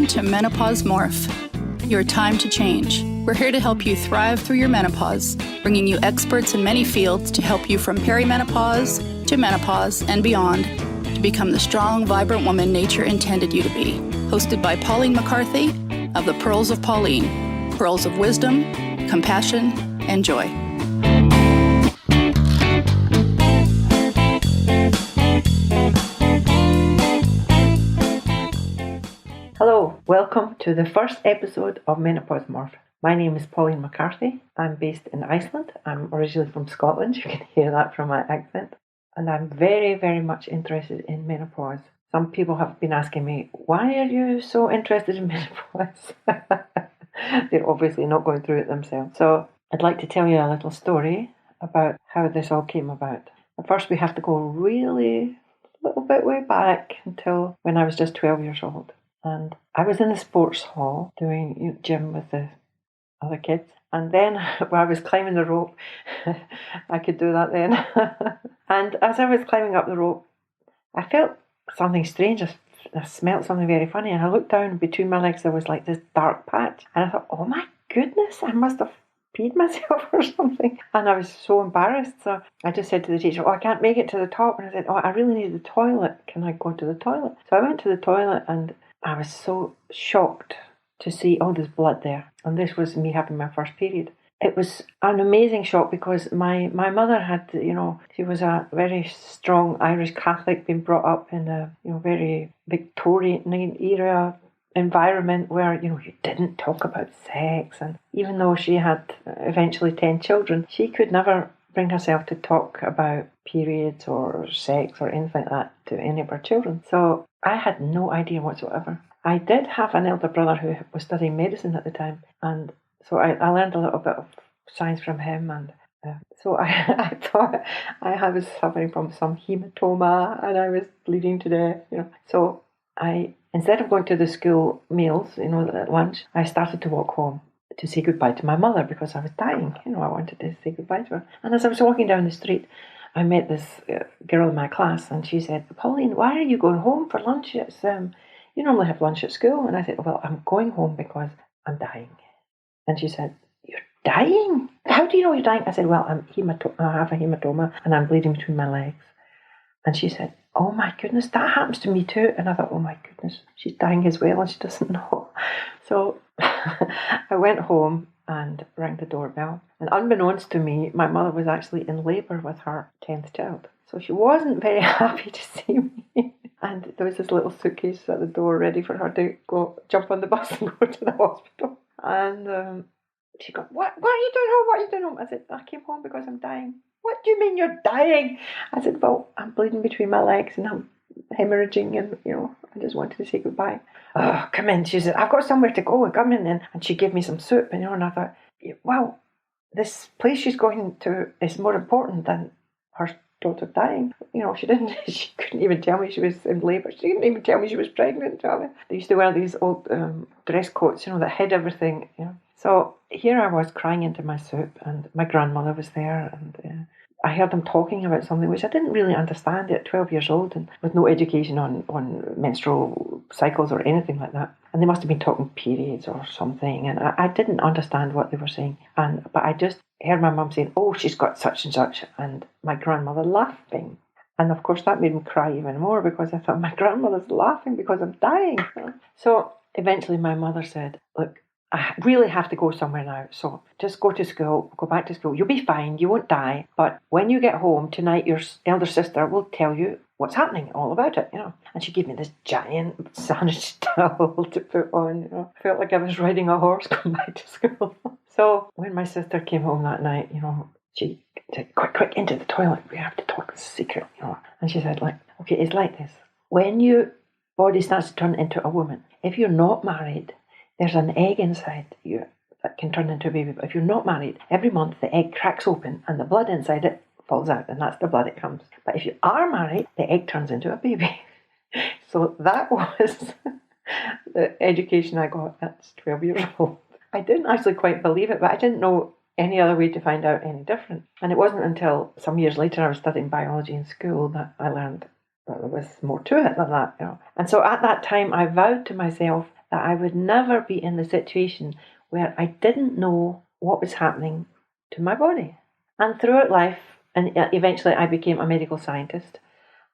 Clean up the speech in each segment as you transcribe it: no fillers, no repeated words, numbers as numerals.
to Menopause Morph, your time to change. We're here to help you thrive through your menopause, bringing you experts in many fields to help you from perimenopause to menopause and beyond to become the strong, vibrant woman nature intended you to be. Hosted by Pauline McCarthy of the Pearls of Pauline, pearls of wisdom, compassion, and joy. Hello, welcome to the first episode of Menopause Morph. My name is Pauline McCarthy. I'm based in Iceland. I'm originally from Scotland. You can hear that from my accent. And I'm very, very much interested in menopause. Some people have been asking me, why are you so interested in menopause? They're obviously not going through it themselves. So I'd like to tell you a little story about how this all came about. But first we have to go really a little bit way back until when I was just 12 years old. And I was in the sports hall doing gym with the other kids. And then when I was climbing the rope, I could do that then. And as I was climbing up the rope, I felt something strange. I smelled something very funny. And I looked down between my legs, there was like this dark patch. And I thought, oh my goodness, I must have peed myself or something. And I was so embarrassed. So I just said to the teacher, I can't make it to the top. And I said, I really need the toilet. Can I go to the toilet? So I went to the toilet and I was so shocked to see all this blood there. And this was me having my first period. It was an amazing shock because my mother had, she was a very strong Irish Catholic, being brought up in a, very Victorian era environment where, you didn't talk about sex. And even though she had eventually 10 children, she could never bring herself to talk about periods or sex or anything like that to any of her children. So I had no idea whatsoever. I did have an elder brother who was studying medicine at the time, and so I learned a little bit of science from him, and so I thought I was suffering from some hematoma and I was bleeding to death, So instead of going to the school meals, at lunch, I started to walk home to say goodbye to my mother because I was dying. I wanted to say goodbye to her. And as I was walking down the street, I met this girl in my class, and she said, Pauline, why are you going home for lunch? It's you normally have lunch at school. And I said, well, I'm going home because I'm dying. And she said, you're dying? How do you know you're dying? I said, well, I have a hematoma and I'm bleeding between my legs. And she said, oh my goodness, that happens to me too. And I thought, oh my goodness, she's dying as well and she doesn't know. So I went home and rang the doorbell. And unbeknownst to me, my mother was actually in labour with her 10th child. So she wasn't very happy to see me. And there was this little suitcase at the door ready for her to go jump on the bus and go to the hospital. And she goes, what are you doing home? What are you doing home? I said, I came home because I'm dying. What do you mean you're dying? I said, well, I'm bleeding between my legs and I'm hemorrhaging and, I just wanted to say goodbye. Oh, come in. She said, I've got somewhere to go. Come in then. And she gave me some soup, and I thought, well, this place she's going to is more important than her daughter dying. She couldn't even tell me she was in labour. She didn't even tell me she was pregnant. They used to wear these old dress coats, that hid everything. So here I was crying into my soup, and my grandmother was there, and I heard them talking about something which I didn't really understand at 12 years old and with no education on menstrual cycles or anything like that. And they must have been talking periods or something, and I didn't understand what they were saying. But I just heard my mum saying, oh, she's got such and such, and my grandmother laughing. And of course that made me cry even more because I thought my grandmother's laughing because I'm dying. So eventually my mother said, look, I really have to go somewhere now, so just go to school, go back to school. You'll be fine, you won't die, but when you get home tonight, your elder sister will tell you what's happening, all about it, And she gave me this giant sandwich towel to put on, I felt like I was riding a horse going back to school. So when my sister came home that night, she said, quick, into the toilet, we have to talk, it's a secret, And she said, okay, it's like this. When your body starts to turn into a woman, if you're not married, there's an egg inside you that can turn into a baby. But if you're not married, every month the egg cracks open and the blood inside it falls out, and that's the blood it comes. But if you are married, the egg turns into a baby. So that was the education I got at 12 years old. I didn't actually quite believe it, but I didn't know any other way to find out any different. And it wasn't until some years later I was studying biology in school that I learned that there was more to it than that. And so at that time I vowed to myself that I would never be in the situation where I didn't know what was happening to my body. And throughout life, and eventually I became a medical scientist,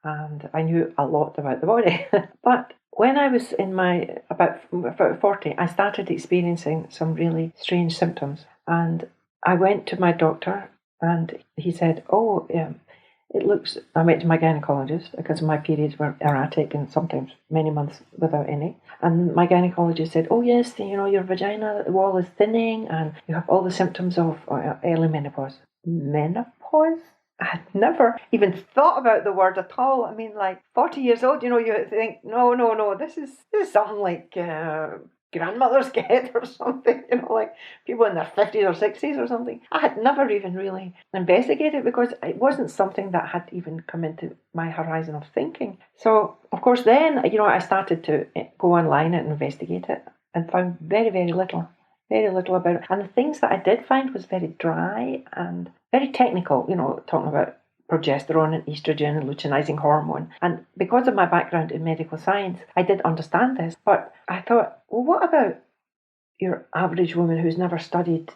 and I knew a lot about the body. But when I was in my about 40, I started experiencing some really strange symptoms. And I went to my doctor, and he said, "Oh, it looks..." I went to my gynecologist because my periods were erratic and sometimes many months without any. And my gynecologist said, "Oh yes, your vagina wall is thinning and you have all the symptoms of early menopause." Menopause? I had never even thought about the word at all. I mean, like 40 years old, you think, no, this is something like grandmothers get or something, like people in their 50s or 60s or something. I had never even really investigated because it wasn't something that had even come into my horizon of thinking. So, of course, then, I started to go online and investigate it and found very, very little about it. And the things that I did find was very dry and very technical, talking about progesterone and estrogen and luteinizing hormone. And because of my background in medical science, I did understand this. But I thought, well, what about your average woman who's never studied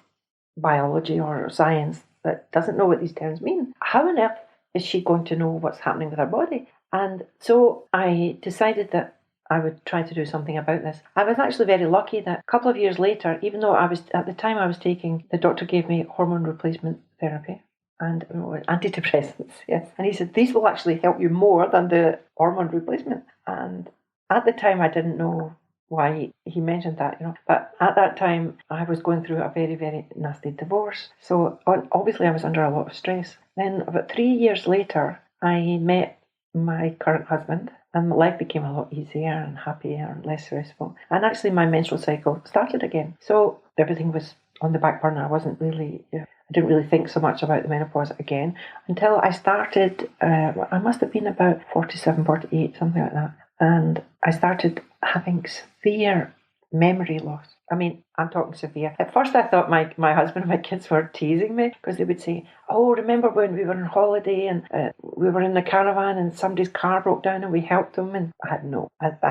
biology or science, that doesn't know what these terms mean? How on earth is she going to know what's happening with her body? And so I decided that I would try to do something about this. I was actually very lucky that a couple of years later, even though at the time I was taking, the doctor gave me hormone replacement therapy and antidepressants, yes. And he said, these will actually help you more than the hormone replacement. And at the time, I didn't know why he mentioned that, But at that time, I was going through a very, very nasty divorce. So obviously I was under a lot of stress. Then about 3 years later, I met my current husband, and life became a lot easier and happier and less stressful. And actually my menstrual cycle started again. So everything was on the back burner. I didn't really think so much about the menopause again until I started, I must have been about 47, 48, something like that. And I started having severe memory loss. I mean, I'm talking severe. At first I thought my husband and my kids were teasing me because they would say, "Oh, remember when we were on holiday and we were in the caravan and somebody's car broke down and we helped them?" And I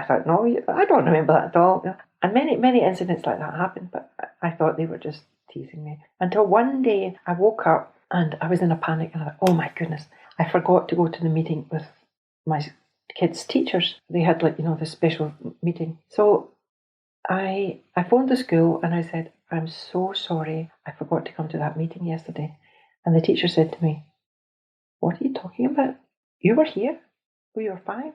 thought, no, I don't remember that at all. And many incidents like that happened, but I thought they were just teasing me. Until one day I woke up and I was in a panic and I thought, oh my goodness, I forgot to go to the meeting with my kids' teachers. They had this special meeting. So I phoned the school and I said, "I'm so sorry, I forgot to come to that meeting yesterday." And the teacher said to me, "What are you talking about? You were here when you were 5?"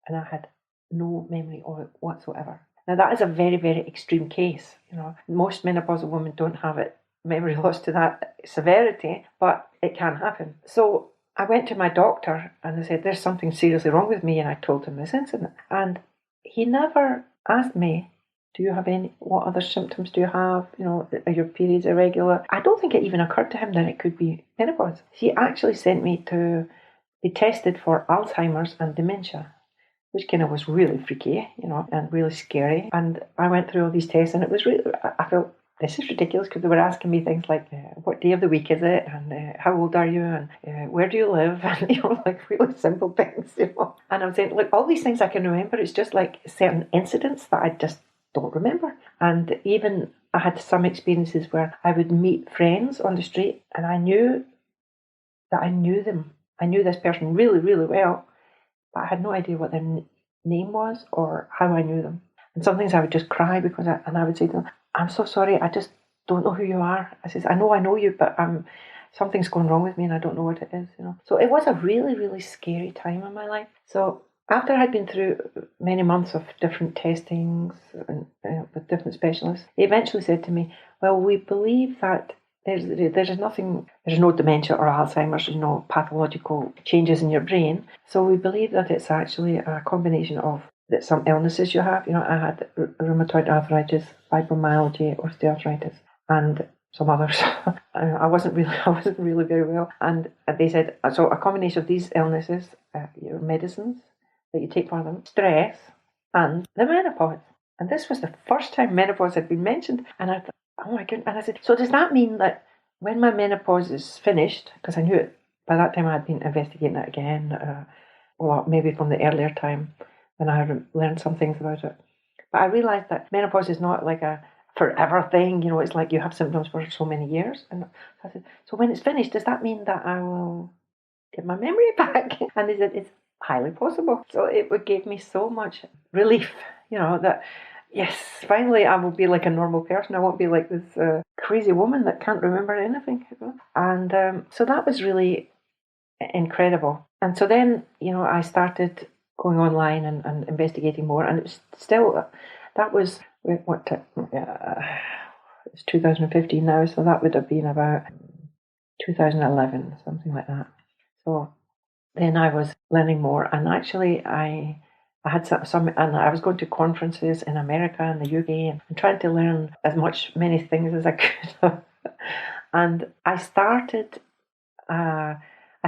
And I had no memory of it whatsoever. Now that is a very, very extreme case. Most menopausal women don't have memory loss to that severity, but it can happen. So I went to my doctor and I said, "There's something seriously wrong with me," and I told him this incident. And he never asked me, what other symptoms do you have? Are your periods irregular? I don't think it even occurred to him that it could be menopause. He actually sent me to be tested for Alzheimer's and dementia, which kind of was really freaky, and really scary. And I went through all these tests and it was really, I felt, this is ridiculous because they were asking me things like, what day of the week is it? And how old are you? And where do you live? And, like really simple things, And I'm saying, look, all these things I can remember. It's just like certain incidents that I just don't remember. And even I had some experiences where I would meet friends on the street and I knew that I knew them. I knew this person really, really well, but I had no idea what their name was or how I knew them. And sometimes I would just cry because I would say to them, "I'm so sorry, I just don't know who you are." I says, I know you, but something's going wrong with me and I don't know what it is, So it was a really, really scary time in my life. So after I'd been through many months of different testings and, with different specialists, they eventually said to me, "Well, we believe that there's no dementia or Alzheimer's, pathological changes in your brain. So we believe that it's actually a combination of some illnesses you have. I had rheumatoid arthritis, fibromyalgia, osteoarthritis, and some others. I wasn't really very well. And they said, so a combination of these illnesses, your medicines that you take for them, stress, and the menopause." And this was the first time menopause had been mentioned. And I thought, oh my goodness. And I said, so does that mean that when my menopause is finished, because I knew it, by that time I had been investigating it again, maybe from the earlier time when I had learned some things about it, But I realised that menopause is not like a forever thing, it's like you have symptoms for so many years. And I said, so when it's finished, does that mean that I will get my memory back? And they said, it's highly possible. So it gave me so much relief, that yes, finally I will be like a normal person. I won't be like this crazy woman that can't remember anything. And so that was really incredible. And so then, I started going online and investigating more. And it was still, that was, it's 2015 now, so that would have been about 2011, something like that. So then I was learning more. And actually, I had some, and I was going to conferences in America and the UK and trying to learn many things as I could. And I started a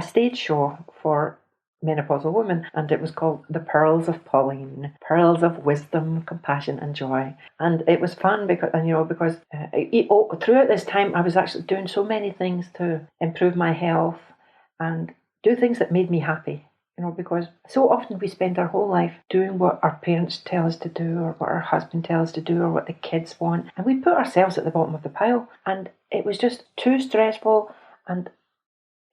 stage show for Menopausal Women, and it was called The Pearls of Pauline, Pearls of Wisdom, Compassion and Joy. And it was fun because throughout this time I was actually doing so many things to improve my health and do things that made me happy. Because so often we spend our whole life doing what our parents tell us to do or what our husband tells us to do or what the kids want. And we put ourselves at the bottom of the pile. And it was just too stressful. And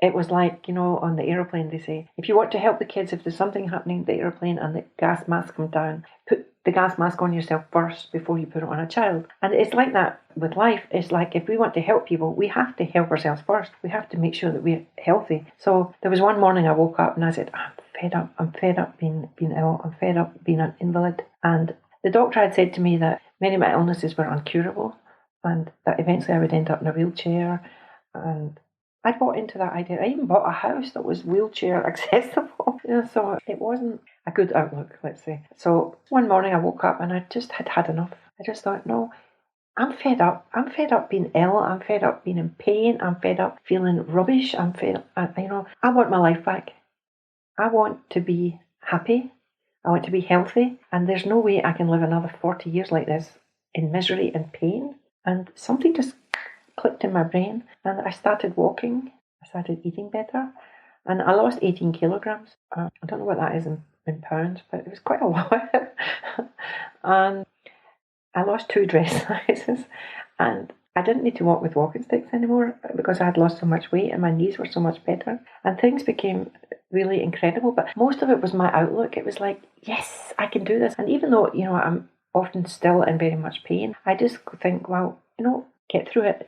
it was like, on the aeroplane, they say, if you want to help the kids, if there's something happening in the aeroplane and the gas mask comes down, put the gas mask on yourself first before you put it on a child. And it's like that with life. It's like if we want to help people, we have to help ourselves first. We have to make sure that we're healthy. So there was one morning I woke up and I said, I'm fed up. I'm fed up being ill. I'm fed up being an invalid. And the doctor had said to me that many of my illnesses were incurable and that eventually I would end up in a wheelchair. And I bought into that idea. I even bought a house that was wheelchair accessible. So it wasn't a good outlook, let's say. So one morning I woke up and I just had enough. I just thought, no, I'm fed up. I'm fed up being ill. I'm fed up being in pain. I'm fed up feeling rubbish. I'm fed up. I want my life back. I want to be happy. I want to be healthy. And there's no way I can live another 40 years like this in misery and pain. And something just clicked in my brain and I started walking. I started eating better and I lost 18 kilograms. I don't know what that is in pounds, but it was quite a lot. And I lost 2 dress sizes and I didn't need to walk with walking sticks anymore because I had lost so much weight and my knees were so much better and things became really incredible. But most of it was my outlook. It was like, yes, I can do this. And even though, I'm often still in very much pain, I just think, well, get through it,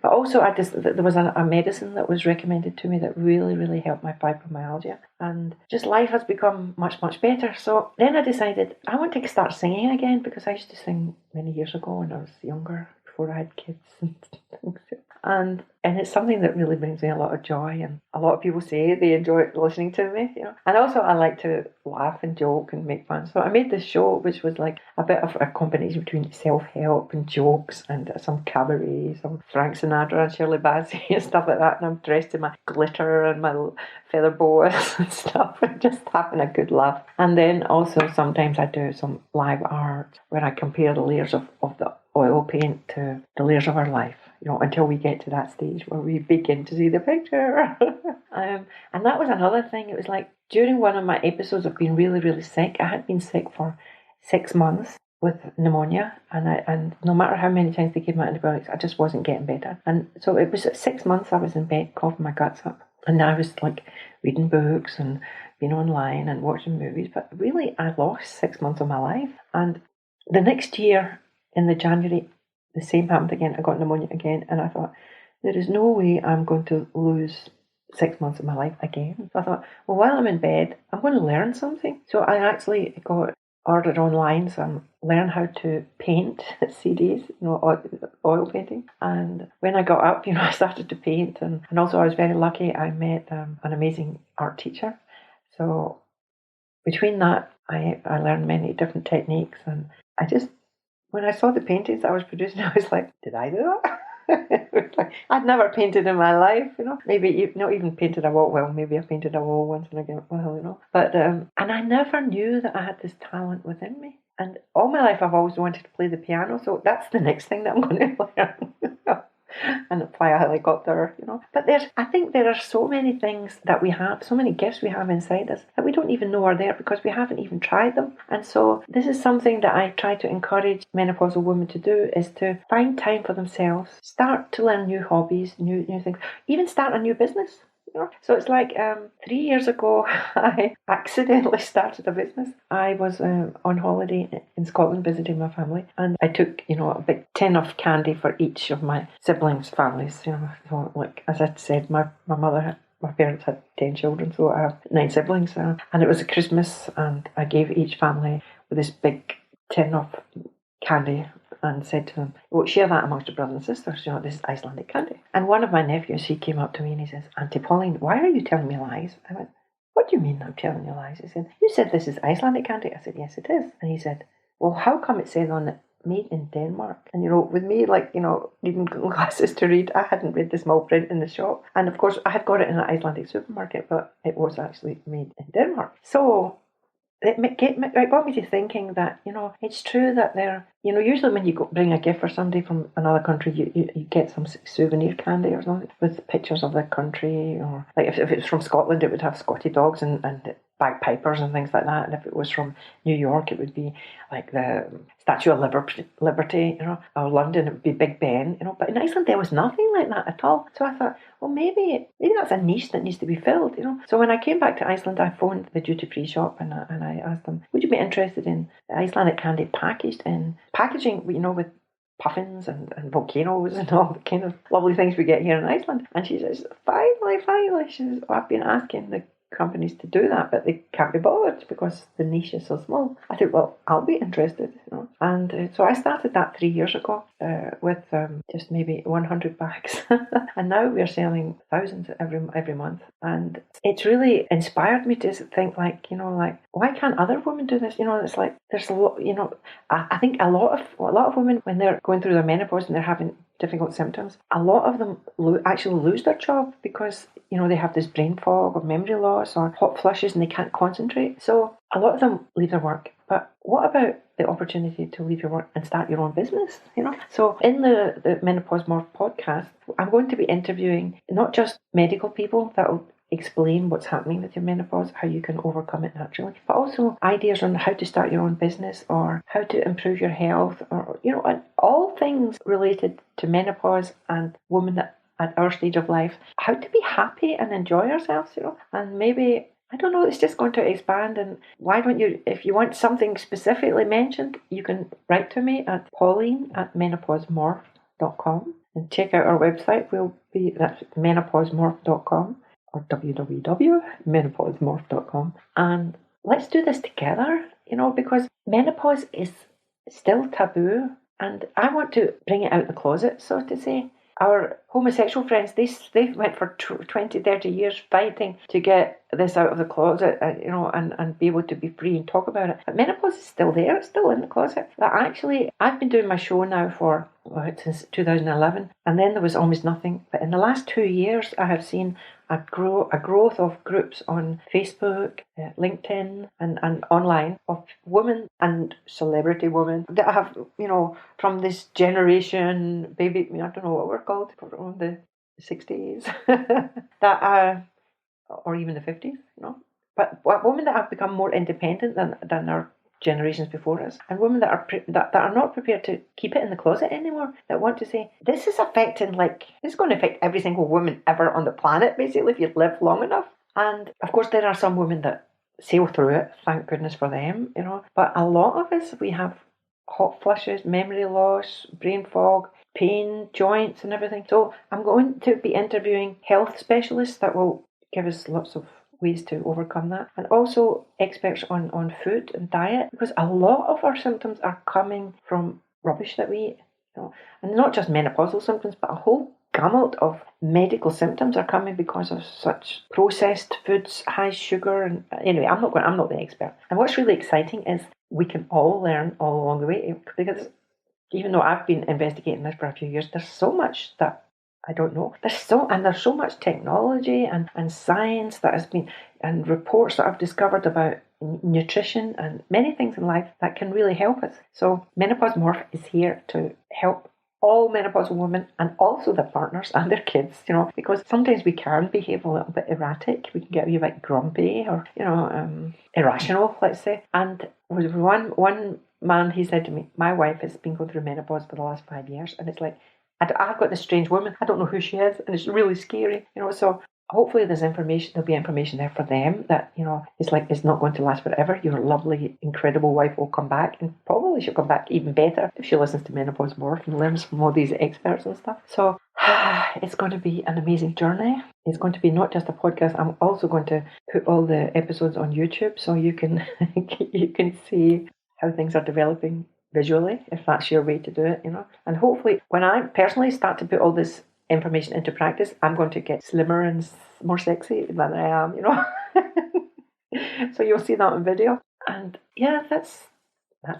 But also there was a medicine that was recommended to me that really, really helped my fibromyalgia. And just life has become much, much better. So then I decided I want to start singing again because I used to sing many years ago when I was younger, before I had kids and things. And it's something that really brings me a lot of joy, and a lot of people say they enjoy listening to me, And also I like to laugh and joke and make fun. So I made this show which was like a bit of a combination between self-help and jokes and some cabaret, some Frank Sinatra and Shirley Bassey and stuff like that. And I'm dressed in my glitter and my feather boas and stuff and just having a good laugh. And then also sometimes I do some live art where I compare the layers of the oil paint to the layers of our life, until we get to that stage where we begin to see the picture. And that was another thing. It was like during one of my episodes of being really, really sick, I had been sick for 6 months with pneumonia, and no matter how many times they gave me antibiotics, I just wasn't getting better. And so it was 6 months I was in bed coughing my guts up, and I was like reading books and being online and watching movies. But really, I lost 6 months of my life. And the next year, in the January, the same happened again. I got pneumonia again, and I thought, there is no way I'm going to lose 6 months of my life again. So I thought, well, while I'm in bed, I'm going to learn something. So I actually got ordered online some learn how to paint CDs, oil painting. And when I got up, I started to paint, and also I was very lucky. I met an amazing art teacher. So between that, I learned many different techniques, and when I saw the paintings I was producing, I was like, did I do that? It was like, I'd never painted in my life, Maybe not even painted a wall. Well, maybe I painted a wall once and again, But and I never knew that I had this talent within me. And all my life I've always wanted to play the piano, so that's the next thing that I'm going to learn. and fly a helicopter, you know. But I think there are so many things that we have, so many gifts we have inside us that we don't even know are there because we haven't even tried them. And so this is something that I try to encourage menopausal women to do, is to find time for themselves, start to learn new hobbies, new things, even start a new business. You know? So it's like 3 years ago, I accidentally started a business. I was on holiday in Scotland visiting my family, and I took, a big tin of candy for each of my siblings' families. So like as I said, my parents had 10 children, so I have 9 siblings, and it was Christmas, and I gave each family with this big tin of candy and said to them, well, share that amongst your brothers and sisters, this is Icelandic candy. And one of my nephews, he came up to me and he says, Auntie Pauline, why are you telling me lies? I went, what do you mean I'm telling you lies? He said, you said this is Icelandic candy. I said, yes, it is. And he said, well, how come it says on it, made in Denmark? And with me, needing glasses to read, I hadn't read the small print in the shop. And of course, I had got it in an Icelandic supermarket, but it was actually made in Denmark. So it got me to thinking that, it's true that usually when you bring a gift for somebody from another country, you get some souvenir candy or something with pictures of the country, or like if it's from Scotland, it would have Scotty dogs and bagpipers and things like that. And if it was from New York, it would be like the Statue of Liberty, or London, it would be Big Ben, But in Iceland, there was nothing like that at all. So I thought, well, maybe that's a niche that needs to be filled, So when I came back to Iceland, I phoned the duty-free shop and I asked them, would you be interested in Icelandic candy packaging, with puffins and volcanoes and all the kind of lovely things we get here in Iceland? And she says, finally, she says, I've been asking the companies to do that, but they can't be bothered because the niche is so small. I thought, well, I'll be interested, And so I started that 3 years ago with just maybe 100 bags, and now we're selling thousands every month. And it's really inspired me to think, why can't other women do this? It's like there's a lot. I think a lot of women, when they're going through their menopause and they're having difficult symptoms, a lot of them actually lose their job because they have this brain fog or memory loss or hot flushes and they can't concentrate. So a lot of them leave their work. But what about the opportunity to leave your work and start your own business? So in the Menopause Morph podcast, I'm going to be interviewing not just medical people that will explain what's happening with your menopause, how you can overcome it naturally, but also ideas on how to start your own business or how to improve your health, or and all things related to menopause and women at our stage of life, how to be happy and enjoy ourselves, and maybe, I don't know, it's just going to expand. And why don't you, if you want something specifically mentioned, you can write to me at Pauline@menopausemorph.com and check out our website. That's menopausemorph.com or www.menopausemorph.com, and let's do this together, because menopause is still taboo, and I want to bring it out the closet, so to say. Our homosexual friends, they went for 20, 30 years fighting to get this out of the closet, and be able to be free and talk about it. But menopause is still there, it's still in the closet. But actually, I've been doing my show now since 2011, and then there was almost nothing. But in the last 2 years, I have seen a growth of groups on Facebook, LinkedIn, and online of women and celebrity women that have, from this generation, baby, I don't know what we're called, from the 60s, that or even the 50s, but women that have become more independent than our generations before us, and women that are not prepared to keep it in the closet anymore, that want to say, this is going to affect every single woman ever on the planet, basically, if you live long enough. And of course there are some women that sail through it, thank goodness for them, but a lot of us, we have hot flushes, memory loss, brain fog, pain, joints and everything. So I'm going to be interviewing health specialists that will give us lots of ways to overcome that, and also experts on food and diet, because a lot of our symptoms are coming from rubbish that we eat, and not just menopausal symptoms, but a whole gamut of medical symptoms are coming because of such processed foods, high sugar. And anyway, I'm not the expert. And what's really exciting is we can all learn all along the way, because even though I've been investigating this for a few years, there's so much that I don't know. There's so much technology and science that has been, and reports that I've discovered about nutrition and many things in life that can really help us. So Menopause Morph is here to help all menopausal women and also their partners and their kids, because sometimes we can behave a little bit erratic. We can get a wee bit grumpy or, irrational, let's say. And with one man, he said to me, my wife has been going through menopause for the last 5 years, and it's like, I've got this strange woman, I don't know who she is, and it's really scary, so hopefully there'll be information there for them that, it's like, it's not going to last forever. Your lovely, incredible wife will come back, and probably she'll come back even better if she listens to Menopause Morph and learns from all these experts and stuff. So it's going to be an amazing journey. It's going to be not just a podcast. I'm also going to put all the episodes on YouTube so you can you can see how things are developing visually, if that's your way to do it, And hopefully, when I personally start to put all this information into practice, I'm going to get slimmer and more sexy than I am, So you'll see that on video. And yeah, that's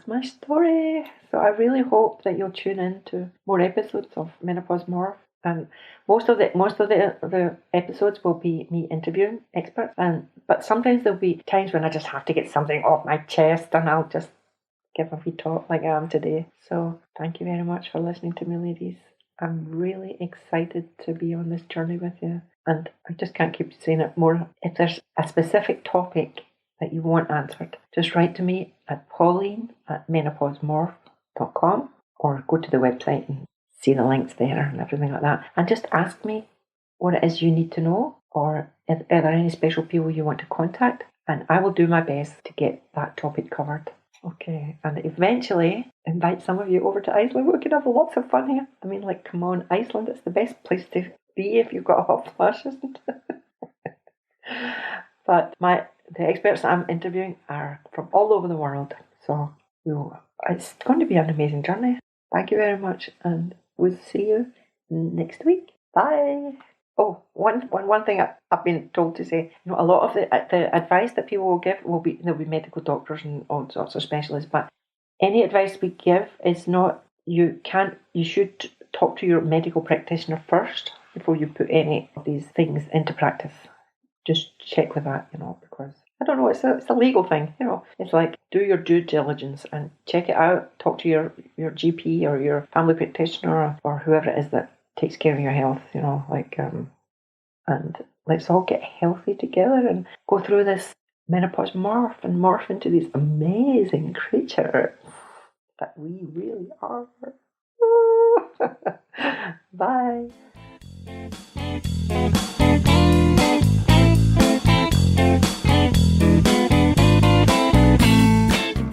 my story. So I really hope that you'll tune in to more episodes of Menopause Morph. And most of the episodes will be me interviewing experts, but sometimes there'll be times when I just have to get something off my chest, and I'll just give a wee talk like I am today. So thank you very much for listening to me, ladies. I'm really excited to be on this journey with you, and I just can't keep saying it more. If there's a specific topic that you want answered, just write to me at Pauline@menopausemorph.com, or go to the website and see the links there and everything like that, and just ask me what it is you need to know, or are there any special people you want to contact, and I will do my best to get that topic covered. Okay, and eventually invite some of you over to Iceland. We could have lots of fun here. I mean, come on, Iceland, it's the best place to be if you've got a hot flash, isn't it? But the experts that I'm interviewing are from all over the world, so it's going to be an amazing journey. Thank you very much, and we'll see you next week. Bye. Oh, one thing I've been told to say, a lot of the advice that people will give they'll be medical doctors and all sorts of specialists, but any advice we give is not, you should talk to your medical practitioner first before you put any of these things into practice. Just check with that, because I don't know, it's a legal thing, It's like, do your due diligence and check it out. Talk to your GP or your family practitioner or whoever it is that takes care of your health, and let's all get healthy together and go through this menopause morph and morph into these amazing creatures that we really are. Bye.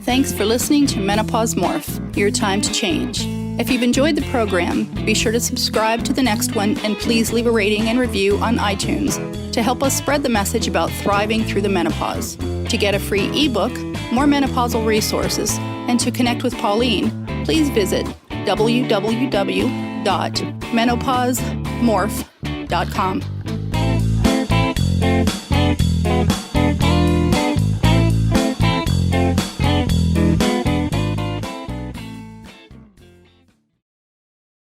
Thanks for listening to Menopause Morph, your time to change. If you've enjoyed the program, be sure to subscribe to the next one, and please leave a rating and review on iTunes to help us spread the message about thriving through the menopause. To get a free ebook, more menopausal resources, and to connect with Pauline, please visit www.menopausemorph.com.